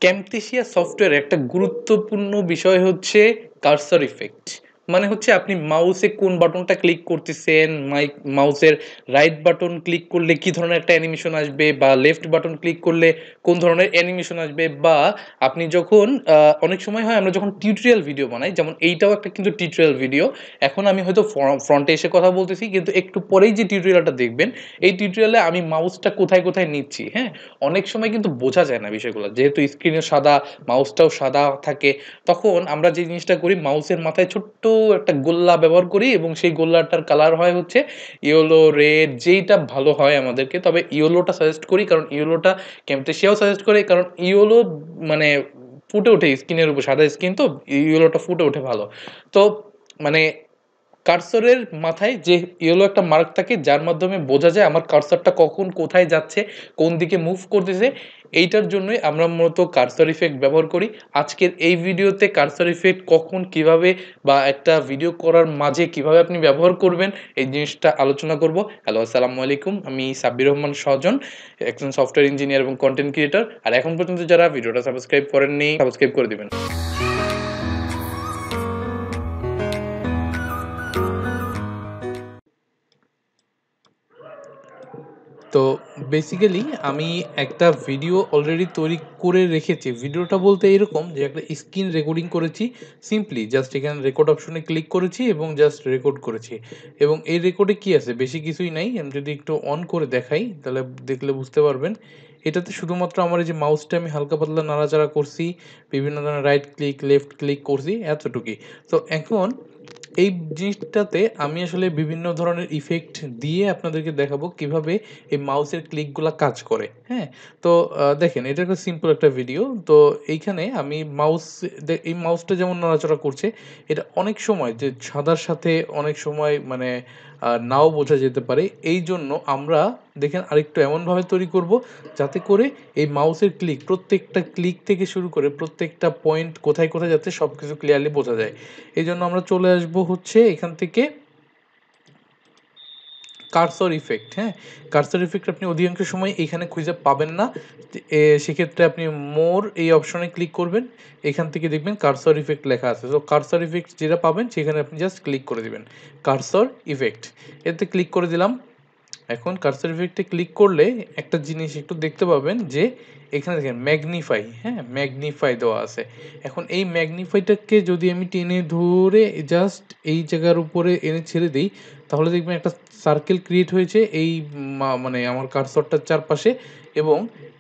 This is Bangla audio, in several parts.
ক্যামটেসিয়া সফটওয়্যারে একটা গুরুত্বপূর্ণ বিষয় হচ্ছে কার্সর ইফেক্ট। মানে হচ্ছে আপনি মাউসে কোন বাটনটা ক্লিক করতেছেন, মাউসের রাইট বাটন ক্লিক করলে কি ধরনের একটা অ্যানিমেশন আসবে, বা লেফট বাটন ক্লিক করলে কোন ধরনের অ্যানিমেশন আসবে, বা আপনি যখন অনেক সময় হয় আমরা যখন টিউটোরিয়াল ভিডিও বানাই, যেমন এইটাও একটা কিন্তু টিউটোরিয়াল ভিডিও। এখন আমি হয়তো ফ্রন্টে এসে কথা বলতেছি, কিন্তু একটু পরেই যে টিউটোরিয়ালটা দেখবেন, এই টিউটোরিয়ালে আমি মাউসটা কোথায় কোথায় নিচ্ছি, হ্যাঁ, অনেক সময় কিন্তু বোঝা যায় না বিষয়গুলো, যেহেতু স্ক্রিনে সাদা, মাউসটাও সাদা থাকে। তখন আমরা যে জিনিসটা করি, মাউসের মাথায় ছোট্ট একটা গোল্লা ব্যবহার করি, এবং সেই গোল্লাটার কালার হয় হচ্ছে ইয়েলো, রেড, যেইটা ভালো হয় আমাদেরকে। তবে ইয়েলোটা সাজেস্ট করি, কারণ ইয়েলোটা ক্যামটেসিয়াও সাজেস্ট করে, কারণ ইয়েলো মানে ফুটে ওঠে স্কিনের উপর, সাদা স্কিন তো ইয়েলোটা ফুটে ওঠে ভালো। তো মানে কার্সরের মাথায় যে ইয়েলো একটা মার্ক থাকে, যার মাধ্যমে বোঝা যায় আমার কার্সরটা কখন কোথায় যাচ্ছে, কোন দিকে মুভ করতেছে। এইটার জন্যই আমরা মূলত কার্সর ইফেক্ট ব্যবহার করি। আজকের এই ভিডিওতে কার্সর ইফেক্ট কখন, কিভাবে, বা একটা ভিডিও করার মাঝে কিভাবে আপনি ব্যবহার করবেন, এই জিনিসটা আলোচনা করব। হ্যালো, আসসালামু আলাইকুম। আমি সাব্বির রহমান সজন, একজন সফটওয়্যার ইঞ্জিনিয়ার এবং কন্টেন্ট ক্রিয়েটর। আর এখন পর্যন্ত যারা ভিডিওটা সাবস্ক্রাইব করেননি, সাবস্ক্রাইব করে দিবেন। তো বেসিক্যালি আমি একটা ভিডিও অলরেডি তৈরি করে রেখেছি। ভিডিওটা বলতে এরকম যে একটা স্ক্রিন রেকর্ডিং করেছি, সিম্পলি জাস্ট এখানে রেকর্ড অপশনে ক্লিক করেছি এবং জাস্ট রেকর্ড করেছি। এবং এই রেকর্ডে কি আছে, বেশি কিছুই নাই। আমি যদি একটু অন করে দেখাই তাহলে দেখলে বুঝতে পারবেন। এটাতে শুধুমাত্র আমার এই যে মাউসটা আমি হালকা পাতলা নাড়াচাড়া করছি, বিভিন্ন ধরনের রাইট ক্লিক, লেফট ক্লিক করছি, এতটুকুই। তো এখন এই জিনিসটাতে আমি আসলে বিভিন্ন ধরনের ইফেক্ট দিয়ে আপনাদেরকে দেখাবো কিভাবে এই মাউসের ক্লিকগুলা কাজ করে। হ্যাঁ, তো দেখেন, এটা একটা সিম্পল একটা ভিডিও। তো এইখানে আমি এই মাউসটা যেমন নড়াচড়া করছে, এটা অনেক সময় যে সাদার সাথে অনেক সময় মানে নাও বোঝা যেতে পারে। এই জন্য আমরা দেখেন আরেকটু এমনভাবে তৈরি করব যাতে করে এই মাউসের ক্লিক, প্রত্যেকটা ক্লিক থেকে শুরু করে প্রত্যেকটা পয়েন্ট কোথায় কোথায় যাচ্ছে সব কিছু ক্লিয়ারলি বোঝা যায়। এই জন্য আমরা চলে আসব হচ্ছে এখান থেকে কার্সর ইফেক্ট। হ্যাঁ, কার্সর ইফেক্ট আপনি অধিকাংশ সময় এখানে খুঁজে পাবেন না। সেক্ষেত্রে আপনি মোর এই অপশনে ক্লিক করবেন, এখান থেকে দেখবেন কার্সর ইফেক্ট লেখা আছে। তো কার্সর ইফেক্ট যেটা পাবেন সেখানে আপনি জাস্ট ক্লিক করে দিবেন, কার্সর ইফেক্ট, এতে ক্লিক করে দিলাম। এখন কার্সর ইফেক্টে ক্লিক করলে একটা জিনিস একটু দেখতে পাবেন যে এখানে দেখেন ম্যাগনিফাই, হ্যাঁ, ম্যাগনিফাই দেওয়া আছে। এখন এই ম্যাগনিফাইটাকে যদি আমি টেনে ধরে জাস্ট এই জায়গার উপরে এনে ছেড়ে দিই, তাহলে দেখবেন একটা সার্কেল ক্রিয়েট হয়েছে এই মানে আমার কার্সরটার চারপাশে। এবং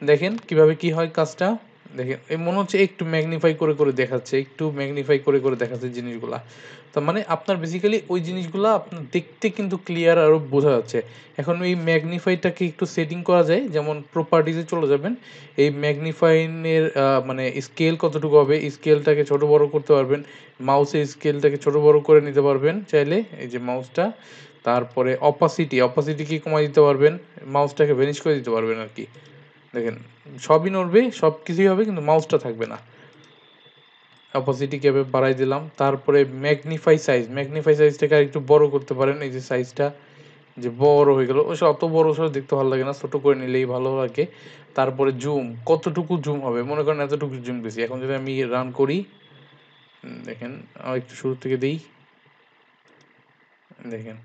দেখেন কিভাবে কি হয় কাজটা। দেখেন, এই মনে হচ্ছে একটু ম্যাগনিফাই করে করে দেখাচ্ছে, একটু ম্যাগনিফাই করে করে দেখাচ্ছে জিনিসগুলা। তার মানে আপনার বেসিক্যালি ওই জিনিসগুলো আপনার দেখতে কিন্তু ক্লিয়ার আরও বোঝা যাচ্ছে। এখন এই ম্যাগনিফাইটাকে একটু সেটিং করা যায়, যেমন প্রপার্টিজে চলে যাবেন। এই ম্যাগনিফাইনের মানে স্কেল কতটুকু হবে, স্কেলটাকে ছোট বড় করতে পারবেন। মাউসের স্কেলটাকে ছোট বড় করে নিতে পারবেন চাইলে, এই যে মাউসটা। তারপরে অপাসিটিকে কমাই দিতে পারবেন, মাউসটাকে ভ্যানিশ করে দিতে পারবেন আর কি। দেখেন, সবই নড়বে, সব কিছুই হবে, কিন্তু মাউসটা থাকবে না। অপোজিটিকে বাড়াই দিলাম। তারপরে ম্যাগনিফাই সাইজটাকে আর একটু বড় করতে পারেন। এই যে সাইজটা যে বড় হয়ে গেল, ওই অত বড় সড়ো দেখতে ভালো লাগে না, ছোট করে নিলেই ভালো লাগে। তারপরে জুম, কতটুকু জুম হবে, মনে করেন এতটুকু জুম বেশি। এখন যদি আমি রান করি, দেখেন একটু শুরু থেকে দিই, দেখেন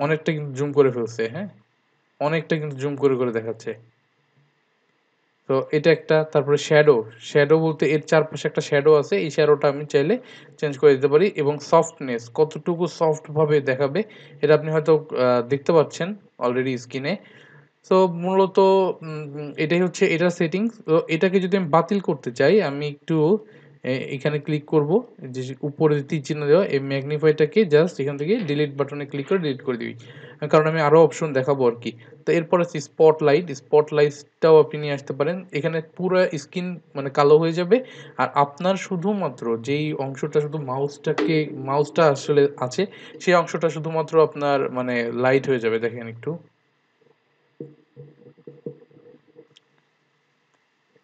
অনেকটা কিন্তু জুম করে ফেলছে। হ্যাঁ, অনেকটা কিন্তু জুম করে করে দেখাচ্ছে। তো এটা একটা। তারপরে শ্যাডো বলতে এর চারপাশে একটা শ্যাডো আছে, এই শ্যাডোটা আমি চাইলে চেঞ্জ করে দিতে পারি। এবং সফটনেস, কতটুকু সফটভাবে দেখাবে, এটা আপনি হয়তো দেখতে পাচ্ছেন অলরেডি স্ক্রিনে। সো মূলত এটাই হচ্ছে এটার সেটিংস। তো এটাকে যদি আমি বাতিল করতে চাই, আমি একটু এখানে ক্লিক করব, যে উপরে তীর চিহ্ন দেওয়া এই ম্যাগনিফাইটাকে জাস্ট এখান থেকে ডিলিট বাটনে ক্লিক করে ডিলিট করে দিবি, কারণ আমি আরও অপশন দেখাবো আর কি। তো এরপর আছে স্পটলাইটটাও আপনি নিয়ে আসতে পারেন। এখানে পুরো স্ক্রিন মানে কালো হয়ে যাবে, আর আপনার শুধুমাত্র যেই অংশটা শুধু মাউসটা আসলে আছে, সেই অংশটা শুধুমাত্র আপনার মানে লাইট হয়ে যাবে। দেখেন একটু,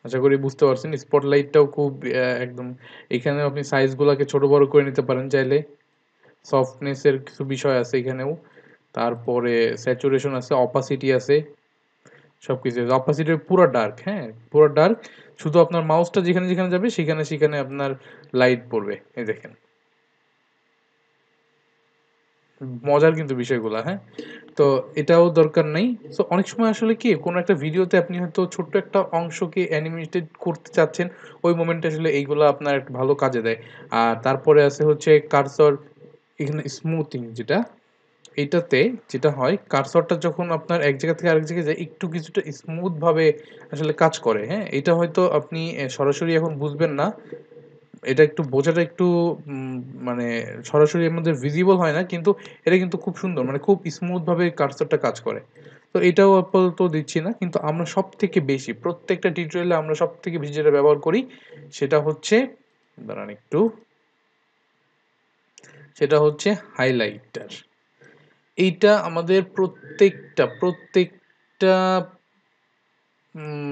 আশা করি বুঝতে পারছেন। স্পটলাইটটাও খুব একদম, এখানে আপনি সাইজগুলোকে ছোট বড় করে নিতে পারেন চাইলে। সফটনেসের কিছু বিষয় আছে এখানেও। তারপরে স্যাচুরেশন আছে, অপাসিটি আছে, সবকিছু অপাসিটি পুরো ডার্ক, হ্যাঁ পুরো ডার্ক, শুধু আপনার মাউসটা যেখানে যেখানে যাবে সেখানে সেখানে আপনার লাইট পড়বে। এই দেখেন মজার কিন্তু বিষয়গুলা, হ্যাঁ তো এটাও দরকার নেই। সো অনেক সময় আসলে কি কোনো একটা ভিডিওতে আপনি হয়তো ছোট্ট একটা অংশকে অ্যানিমেটেড করতে চাচ্ছেন, ওই মোমেন্টে আসলে এইগুলো আপনার একটা ভালো কাজে দেয়। আর তারপরে আছে হচ্ছে কার্সর, এখানে স্মুথিং যেটা, এইটাতে যেটা হয় কার্সরটা যখন আপনার এক জায়গা থেকে আরেক জায়গায় যায় একটু কিছুটা স্মুথ ভাবে আসলে কাজ করে, হ্যাঁ এটা হয়তো আপনি সরাসরি এখন বুঝবেন না, এটা একটু বোঝাটা একটু উম, মানে সরাসরি এর মধ্যে ভিজিবল হয় না, কিন্তু এটা কিন্তু খুব সুন্দর, মানে খুব স্মুথ ভাবে কার্সরটা কাজ করে। তো এটাও আপাতত দিচ্ছি না, কিন্তু আমরা সব থেকে বেশি প্রত্যেকটা টিউটোরিয়ালে আমরা সব থেকে বেশি যেটা ব্যবহার করি সেটা হচ্ছে, দাঁড়ান একটু, সেটা হচ্ছে হাইলাইটার। এইটা আমাদের প্রত্যেকটা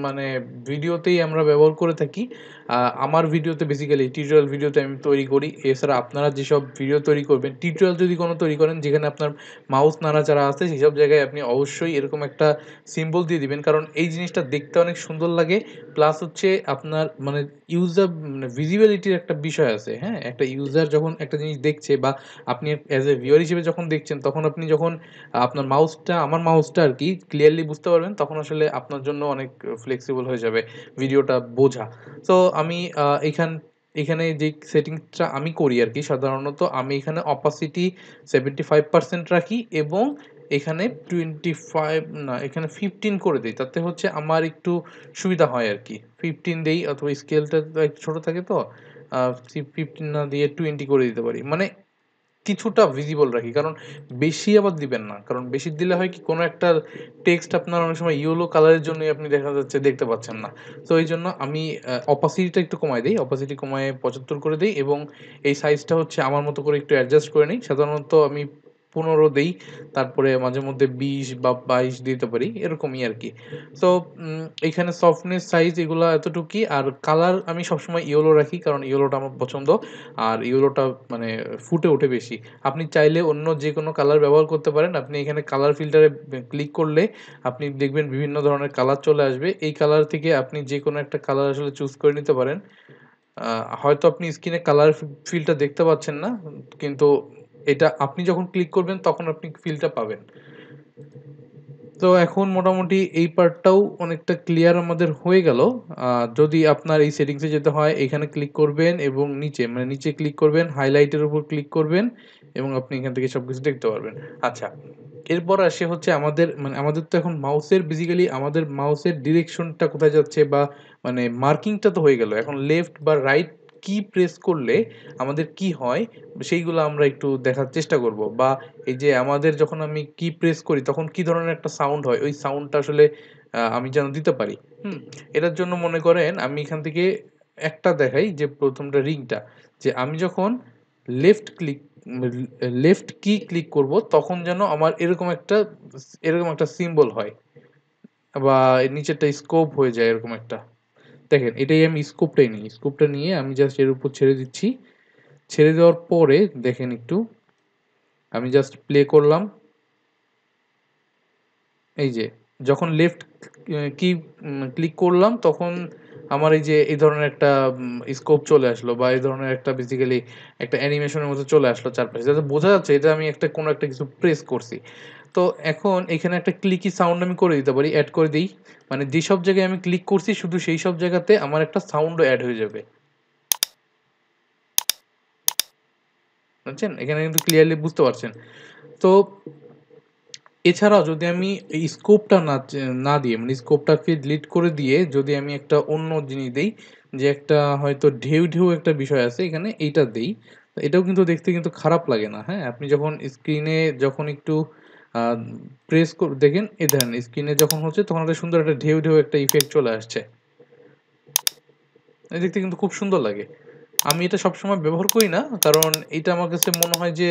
মানে ভিডিওতেই আমরা ব্যবহার করে থাকি। আমার ভিডিওতে বেসিক্যালি টিউটোরিয়াল ভিডিওতে আমি তৈরি করি। এছাড়া আপনারা যেসব ভিডিও তৈরি করবেন, টিউটোরিয়াল যদি কোনো তৈরি করেন যেখানে আপনার মাউস নাড়াচাড়া আছে, সেসব জায়গায় আপনি অবশ্যই এরকম একটা সিম্বল দিয়ে দিবেন। কারণ এই জিনিসটা দেখতে অনেক সুন্দর লাগে। প্লাস হচ্ছে আপনার মানে ইউজার মানে ভিজিবিলিটির একটা বিষয় আছে, হ্যাঁ? একটা ইউজার যখন একটা জিনিস দেখছে বা আপনি অ্যাজ এ ভিউয়ার হিসেবে যখন দেখছেন, তখন আপনি যখন আপনার মাউসটা, আমার মাউসটা আরকি ক্লিয়ারলি বুঝতে পারবেন, তখন আসলে আপনার জন্য অনেক ফ্লেক্সিবল হয়ে যাবে ভিডিওটা বোঝা। সো আমি এখানে যে সেটিংসটা আমি করি আরকি সাধারণত, আমি এখানে অপাসিটি 75% রাখি এবং এখানে 25 না এখানে 15 করে দেই। তাতে হচ্ছে আমার একটু সুবিধা হয় আরকি। 15 দেই অথবা স্কেলটা একটু ছোট থাকে তো 15 না দিয়ে 20 করে দিতে পারি। মানে কিছুটা ভিজিবল রাখি, কারণ বেশি আবার দিবেন না, কারণ বেশি দিলে হয় কি কোনো একটা টেক্সট আপনার অনেক সময় ইয়েলো কালারের জন্যই আপনি দেখা যাচ্ছে দেখতে পাচ্ছেন না। তো এই জন্য আমি অপাসিটিটা একটু কমাই দিই, অপাসিটি কমায় 75 করে দিই এবং এই সাইজটা হচ্ছে আমার মতো করে একটু অ্যাডজাস্ট করে নিই। সাধারণত আমি 15 দেই, তারপরে মাঝে মধ্যে 20 বা 22 দিতে পারি, এরকমই আর কি। তো এখানে সফটনেস সাইজ এগুলা এতটুকুই। আর কালার আমি সবসময় ইয়েলো রাখি, কারণ ইয়েলোটা আমার পছন্দ। আর ইয়েলোটা মানে ফুটে ওঠে বেশি। আপনি চাইলে অন্য যে কোনো কালার ব্যবহার করতে পারেন। আপনি এখানে কালার ফিল্টারে ক্লিক করলে আপনি দেখবেন বিভিন্ন ধরনের কালার চলে আসবে। এই কালার থেকে আপনি যে কোনো একটা কালার আসলে চুজ করে নিতে পারেন। হয়তো আপনি স্ক্রিনে কালার ফিলটা দেখতে পাচ্ছেন না, কিন্তু এটা আপনি যখন ক্লিক করবেন তখন আপনি ফিলটা পাবেন। তো এখন মোটামুটি এই পার্টটাও অনেকটা ক্লিয়ার আমাদের হয়ে গেল। যদি আপনার এই সেটিংসে যেতে হয়, এখানে ক্লিক করবেন এবং নিচে মানে নিচে ক্লিক করবেন, হাইলাইটের উপর ক্লিক করবেন এবং আপনি এখান থেকে সবকিছু দেখতে পারবেন। আচ্ছা, এরপর আসে হচ্ছে আমাদের মানে আমাদের তো এখন মাউসের বেসিক্যালি আমাদের মাউসের ডিরেকশনটা কোথায় যাচ্ছে বা মানে মার্কিংটা তো হয়ে গেল। এখন লেফট বা রাইট কি প্রেস করলে আমাদের কি হয় সেইগুলো আমরা একটু দেখার চেষ্টা করব, বা এই যে আমাদের যখন আমি কি প্রেস করি তখন কি ধরনের একটা সাউন্ড হয়, ওই সাউন্ডটা আসলে আমি যেন দিতে পারি। হুম এটার জন্য মনে করেন আমি এখান থেকে একটা দেখাই, যে প্রথমটা রিংটা, যে আমি যখন লেফট কি ক্লিক করব তখন যেন আমার এরকম একটা সিম্বল হয়, বা এর নিচেরটা স্কোপ হয়ে যায় এরকম একটা। দেখেন এটাই আমি স্কোপটাই নিই, স্কোপটা নিয়ে আমি জাস্ট এর উপর ছেড়ে দিচ্ছি। ছেড়ে দেওয়ার পরে দেখেন একটু, আমি জাস্ট প্লে করলাম। এই যে যখন লেফট কি ক্লিক করলাম তখন আমার এই যে এই ধরনের একটা স্কোপ চলে আসলো, বা এই ধরনের একটা বেসিক্যালি একটা অ্যানিমেশনের মতো চলে আসলো চারপাশে, যাতে বোঝা যাচ্ছে এটা আমি একটা কোনো একটা কিছু প্রেস করছি। তো এখন এখানে একটা ক্লিকি সাউন্ড আমি করে দিতে পারি, অ্যাড করে দিই। মানে যেসব জায়গায় আমি ক্লিক করছি শুধু সেই সব জায়গাতে আমার একটা সাউন্ডও অ্যাড হয়ে যাবে, বুঝছেন? এখানে কিন্তু ক্লিয়ারলি বুঝতে পারছেন। তো এছাড়াও যদি আমি এই স্কোপটা না দিয়ে মানে স্কোপটাকে ডিলিট করে দিয়ে যদি আমি একটা অন্য জিনিস দেই, যে একটা হয়তো ঢেউ একটা বিষয় আছে এখানে, এইটা দেই, তো এটাও কিন্তু দেখতে কিন্তু খারাপ লাগে না, হ্যাঁ? আপনি যখন স্ক্রিনে যখন একটু প্রেস দেখেন, এই দেখেন স্ক্রিনে যখন হচ্ছে তখন একটা সুন্দর একটা ঢেউ একটা ইফেক্ট চলে আসছে। এই দেখতে কিন্তু খুব সুন্দর লাগে। আমি এটা সবসময় ব্যবহার করি না, কারণ এটা আমার কাছে মনে হয় যে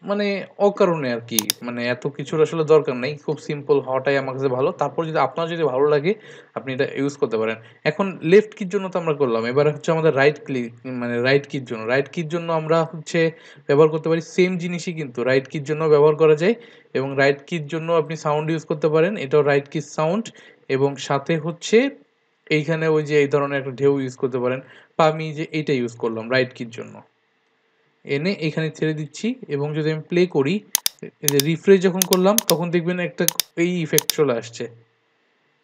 মানে অকারণে আরকি। মানে এত কিছুর আসলে দরকার নাই। খুব সিম্পল হওয়াটাই আমার কাছে ভালো। তারপর যদি আপনার যদি ভালো লাগে আপনি এটা ইউজ করতে পারেন। এখন লেফট কির জন্য তো আমরা করলাম। এবার হচ্ছে আমাদের রাইট ক্লিক মানে রাইট কির জন্য। রাইট কির জন্য আমরা হচ্ছে ব্যবহার করতে পারি সেম জিনিসই কিন্তু রাইট কির জন্য ব্যবহার করা যায় এবং রাইট কির জন্য আপনি সাউন্ড ইউজ করতে পারেন। এটাও রাইট কির সাউন্ড এবং সাথে হচ্ছে এইখানে ওই যে এই ধরনের একটা ঢেউ ইউজ করতে পারেন। বা আমি যে এইটা ইউজ করলাম রাইট কির জন্য। এনে এখানে ছেড়ে দিচ্ছি এবং যদি আমি প্লে করি এই যে রিফ্রেশ যখন করলাম তখন দেখবেন একটা এই ইফেক্ট চলে আসছে।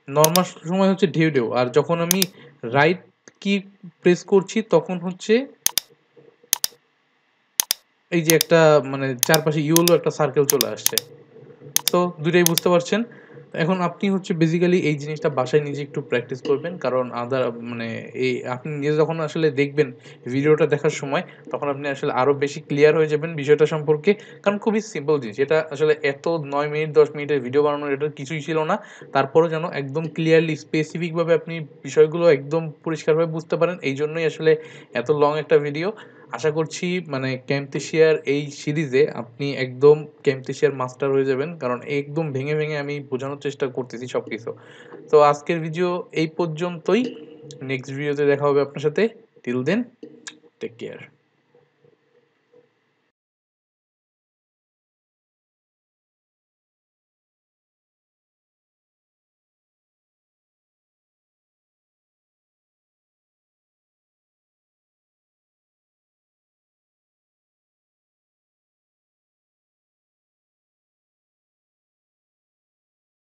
নরমাল সময় হচ্ছে ঢেউ ঢেউ আর যখন আমি রাইট কি প্রেস করছি তখন হচ্ছে এই যে একটা মানে চারপাশে ইয়েলো একটা সার্কেল চলে আসছে। তো দুইটাই বুঝতে পারছেন। এখন আপনি হচ্ছে বেসিক্যালি এই জিনিসটা বাসায় নিজে একটু প্র্যাকটিস করবেন। কারণ মানে এই আপনি নিজে যখন আসলে দেখবেন ভিডিওটা দেখার সময় তখন আপনি আসলে আরো বেশি ক্লিয়ার হয়ে যাবেন বিষয়টা সম্পর্কে। কারণ খুবই সিম্পল জিনিস। এটা আসলে এত ৯ মিনিট ১০ মিনিটের ভিডিও বানানোর এটা কিছুই ছিল না। তারপরেও যেন একদম ক্লিয়ারলি স্পেসিফিক ভাবে আপনি বিষয়গুলো একদম পরিষ্কারভাবে বুঝতে পারেন। এইজন্যই আসলে এত লং একটা ভিডিও। আশা করছি মানে ক্যামতেশিয়ার এই সিরিজে আপনি একদম ক্যামতেশিয়ার মাস্টার হয়ে যাবেন। কারণ একদম ভেঙে, ভেঙে আমি বোঝানোর চেষ্টা করতেছি সবকিছু। তো আজকের ভিডিও এই পর্যন্তই। নেক্সট ভিডিওতে দেখা হবে আপনার সাথে। Till then take care.